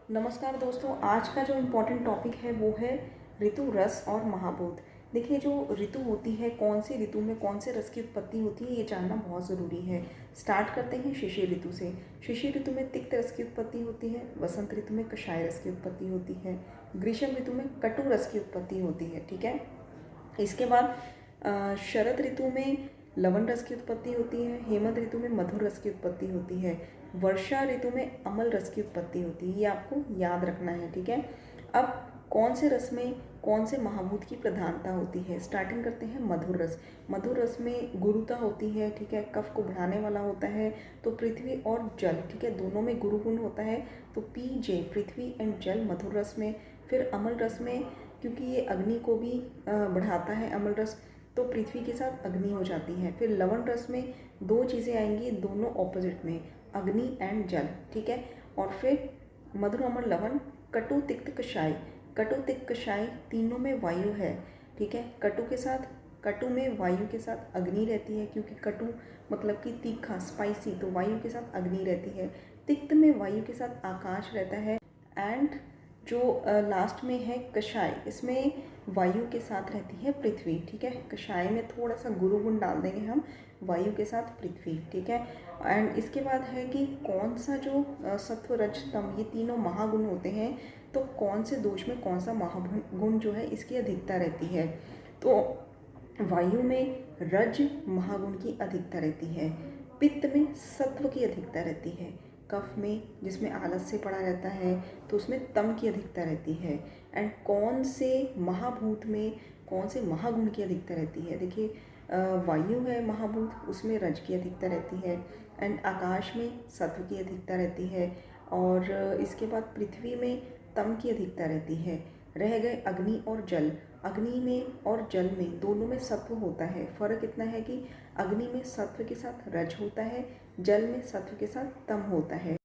नमस्कार दोस्तों, आज का जो इम्पोर्टेंट टॉपिक है वो है ऋतु, रस और महाभूत। देखिए, जो ऋतु होती है, कौन सी ऋतु में कौन से रस की उत्पत्ति होती है, ये जानना बहुत ज़रूरी है। स्टार्ट करते हैं शिशिर ऋतु से। शिशिर ऋतु में तिक्त रस की उत्पत्ति होती है, वसंत ऋतु में कषाय रस की उत्पत्ति होती है, ग्रीष्म ऋतु में कटु रस की उत्पत्ति होती है। ठीक है। इसके बाद शरद ऋतु में लवण रस की उत्पत्ति होती है, हेमंत ऋतु में मधुर रस की उत्पत्ति होती है, वर्षा ऋतु में अमल रस की उत्पत्ति होती है। ये आपको याद रखना है। ठीक है। अब कौन से रस में कौन से महाभूत की प्रधानता होती है, स्टार्टिंग करते हैं मधुर रस। मधुर रस में गुरुता होती है। ठीक है। कफ को बढ़ाने वाला होता है। तो पृथ्वी और जल, ठीक है, दोनों में गुरु गुण होता है। तो पीजे, पृथ्वी एंड जल, मधुर रस में। फिर अमल रस में, क्योंकि ये अग्नि को भी बढ़ाता है अमल रस, तो पृथ्वी के साथ अग्नि हो जाती है। फिर लवण रस में दो चीज़ें आएंगी, दोनों ऑपोजिट में, अग्नि एंड जल। ठीक है। और फिर मधुर, अमल, लवण, कटु, तिक्त, कषाय। कटु, तिक्त, कषाय तीनों में वायु है। ठीक है। कटु में वायु के साथ अग्नि रहती है, क्योंकि कटु मतलब कि तीखा, स्पाइसी, तो वायु के साथ अग्नि रहती है। तिक्त में वायु के साथ आकाश रहता है। एंड जो लास्ट में है कषाय, इसमें वायु के साथ रहती है पृथ्वी। ठीक है। कषाय में थोड़ा सा गुरु गुण डाल देंगे हम, वायु के साथ पृथ्वी। ठीक है। एंड इसके बाद है कि कौन सा जो सत्व, रज, तम, ये तीनों महागुण होते हैं, तो कौन से दोष में कौन सा महागुण जो है इसकी अधिकता रहती है। तो वायु में रज महागुण की अधिकता रहती है, पित्त में सत्व की अधिकता रहती है, कफ में, जिसमें आलस्य पड़ा रहता है, तो उसमें तम की अधिकता रहती है। एंड कौन से महाभूत में कौन से महागुण की अधिकता रहती है। देखिए, वायु है महाभूत, उसमें रज की अधिकता रहती है। एंड आकाश में सत्व की अधिकता रहती है। और इसके बाद पृथ्वी में तम की अधिकता रहती है। रह गए अग्नि और जल। अग्नि में और जल में दोनों में सत्व होता है। फर्क इतना है कि अग्नि में सत्व के साथ रज होता है, जल में सत्व के साथ तम होता है।